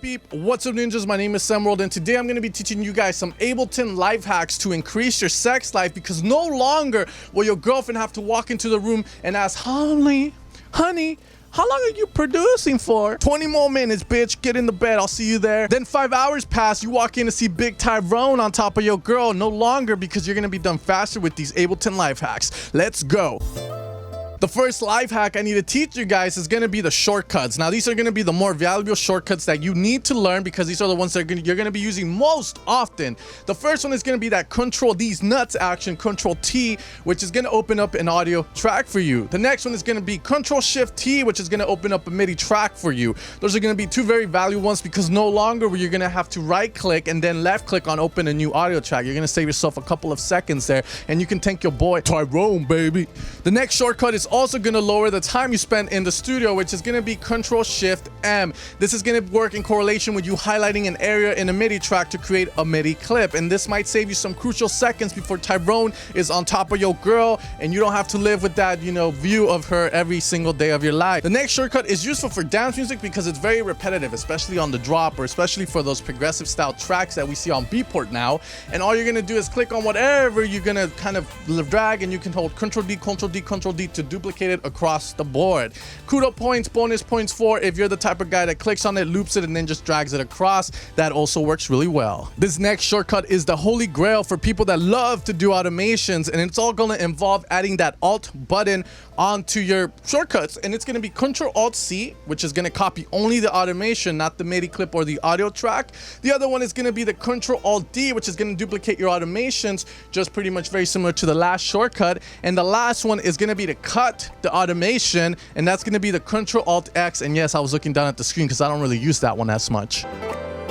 Beep beep. What's up, ninjas? My name is Semworld, and today I'm going to be teaching you guys some Ableton life hacks to increase your sex life, because no longer will your girlfriend have to walk into the room and ask, honey, how long are you producing for? 20 more minutes, bitch. Get in the bed. I'll see you there. Then 5 hours pass. You walk in to see Big Tyrone on top of your girl. No longer, because you're going to be done faster with these Ableton life hacks. Let's go. The first life hack I need to teach you guys is going to be the shortcuts. Now, these are going to be the more valuable shortcuts that you need to learn, because these are the ones that you're going to be using most often. The first one is going to be that Control these nuts action, Control T, which is going to open up an audio track for you. The next one is going to be Control Shift T, which is going to open up a MIDI track for you. Those are going to be two very valuable ones, because no longer will you're going to have to right click and then left click on open a new audio track. You're going to save yourself a couple of seconds there, and you can thank your boy Tyrone, baby. The next shortcut is also going to lower the time you spend in the studio, which is going to be Control Shift M. This is going to work in correlation with you highlighting an area in a MIDI track to create a MIDI clip, and this might save you some crucial seconds before Tyrone is on top of your girl, and you don't have to live with that, view of her every single day of your life. The next shortcut is useful for dance music because it's very repetitive, especially on the drop, or especially for those progressive style tracks that we see on Beatport now. And all you're going to do is click on whatever you're going to kind of drag, and you can hold Control D, Control D, Control D to duplicate it across the board. Kudo points, bonus points for if you're the type of guy that clicks on it, loops it, and then just drags it across. That also works really well. This next shortcut is the holy grail for people that love to do automations, and it's all going to involve adding that Alt button onto your shortcuts, and it's going to be Control Alt C, which is going to copy only the automation, not the MIDI clip or the audio track. The other one is going to be the Control Alt D, which is going to duplicate your automations, just pretty much very similar to the last shortcut. And the last one is going to be to cut the automation, and that's going to be the Control Alt X. And yes, I was looking down at the screen because I don't really use that one as much.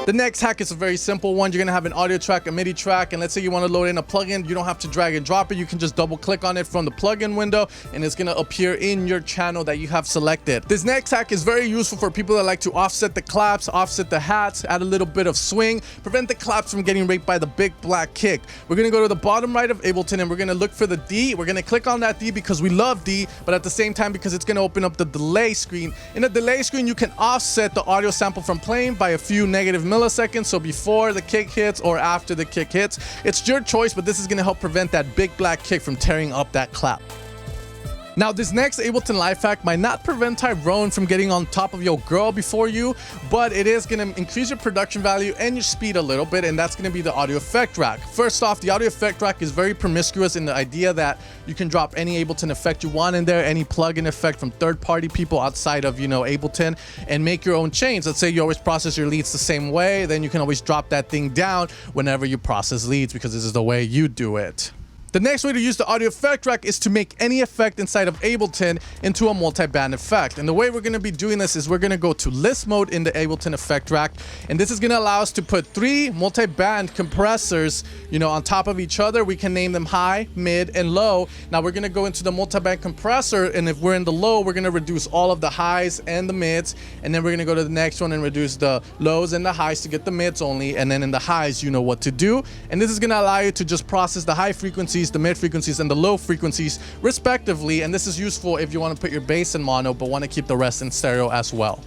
The next hack is a very simple one. You're going to have an audio track, a MIDI track, and let's say you want to load in a plugin. You don't have to drag and drop it. You can just double click on it from the plugin window, and it's going to appear in your channel that you have selected. This next hack is very useful for people that like to offset the claps, offset the hats, add a little bit of swing, prevent the claps from getting raped by the big black kick. We're going to go to the bottom right of Ableton, and we're going to look for the D. We're going to click on that D because we love D, but at the same time, because it's going to open up the delay screen. In the delay screen, you can offset the audio sample from playing by a few negative milliseconds, so before the kick hits or after the kick hits. It's your choice, but this is going to help prevent that big black kick from tearing up that clap. Now, this next Ableton life hack might not prevent Tyrone from getting on top of your girl before you, but it is going to increase your production value and your speed a little bit, and that's going to be the audio effect rack. First off, the audio effect rack is very promiscuous in the idea that you can drop any Ableton effect you want in there, any plugin effect from third-party people outside of, Ableton, and make your own chains. Let's say you always process your leads the same way, then you can always drop that thing down whenever you process leads, because this is the way you do it. The next way to use the audio effect rack is to make any effect inside of Ableton into a multi-band effect. And the way we're going to be doing this is we're going to go to list mode in the Ableton effect rack. And this is going to allow us to put 3 multi-band compressors, on top of each other. We can name them high, mid, and low. Now we're going to go into the multi-band compressor. And if we're in the low, we're going to reduce all of the highs and the mids. And then we're going to go to the next one and reduce the lows and the highs to get the mids only. And then in the highs, you know what to do. And this is going to allow you to just process the high frequencies, the mid frequencies, and the low frequencies respectively. And this is useful if you want to put your bass in mono but want to keep the rest in stereo as well.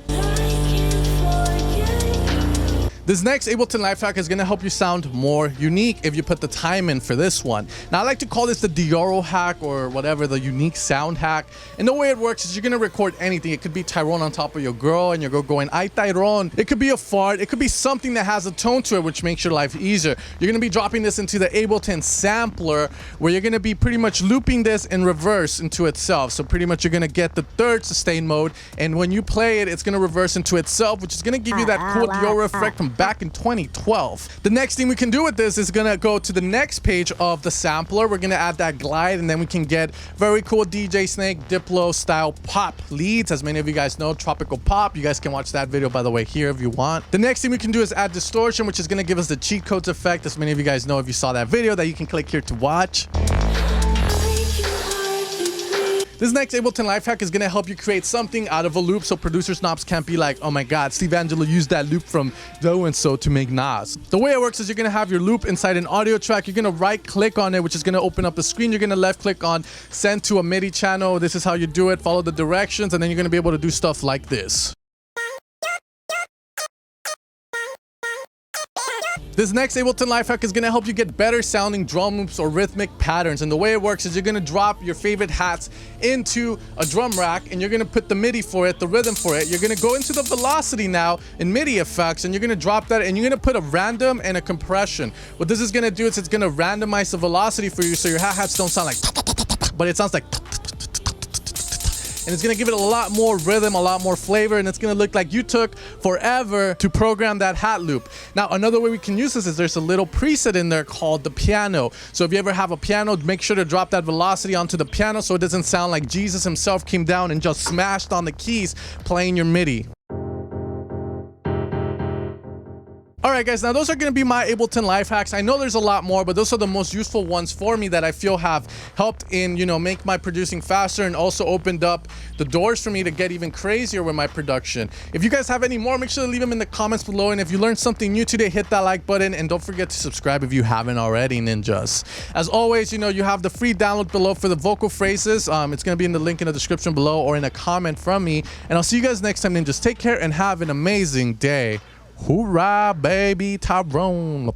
This next Ableton life hack is going to help you sound more unique if you put the time in for this one. Now, I like to call this the Dioro hack, or whatever, the unique sound hack. And the way it works is you're going to record anything. It could be Tyrone on top of your girl and you're going, "Ay, Tyrone." It could be a fart. It could be something that has a tone to it, which makes your life easier. You're going to be dropping this into the Ableton sampler, where you're going to be pretty much looping this in reverse into itself. So pretty much you're going to get the third sustain mode, and when you play it, it's going to reverse into itself, which is going to give you that cool Dioro effect from back in 2012. The next thing we can do with this is gonna go to the next page of the sampler. We're gonna add that glide, and then we can get very cool DJ Snake Diplo style pop leads. As many of you guys know, tropical pop. You guys can watch that video, by the way, here if you want. The next thing we can do is add distortion, which is gonna give us the cheat codes effect. As many of you guys know if you saw that video, that you can click here to watch. This next Ableton life hack is going to help you create something out of a loop, so producer snobs can't be like, "Oh my god, Steve Angelo used that loop from so-and-so to make Nas." The way it works is you're going to have your loop inside an audio track. You're going to right click on it, which is going to open up the screen. You're going to left click on send to a MIDI channel. This is how you do it. Follow the directions, and then you're going to be able to do stuff like this. This next Ableton life hack is going to help you get better sounding drum loops or rhythmic patterns. And the way it works is you're going to drop your favorite hats into a drum rack and you're going to put the MIDI for it, the rhythm for it. You're going to go into the velocity now in MIDI effects and you're going to drop that and you're going to put a random and a compression. What this is going to do is it's going to randomize the velocity for you so your hi-hats don't sound like but it sounds like and it's gonna give it a lot more rhythm, a lot more flavor, and it's gonna look like you took forever to program that hat loop. Now, another way we can use this is there's a little preset in there called the piano. So if you ever have a piano, make sure to drop that velocity onto the piano so it doesn't sound like Jesus himself came down and just smashed on the keys playing your MIDI. Alright guys, now those are going to be my Ableton life hacks. I know there's a lot more, but those are the most useful ones for me that I feel have helped in, make my producing faster and also opened up the doors for me to get even crazier with my production. If you guys have any more, make sure to leave them in the comments below. And if you learned something new today, hit that like button and don't forget to subscribe if you haven't already, ninjas. As always, you have the free download below for the vocal phrases. It's going to be in the link in the description below or in a comment from me. And I'll see you guys next time, ninjas. Take care and have an amazing day. Hoorah, baby, Tyrone.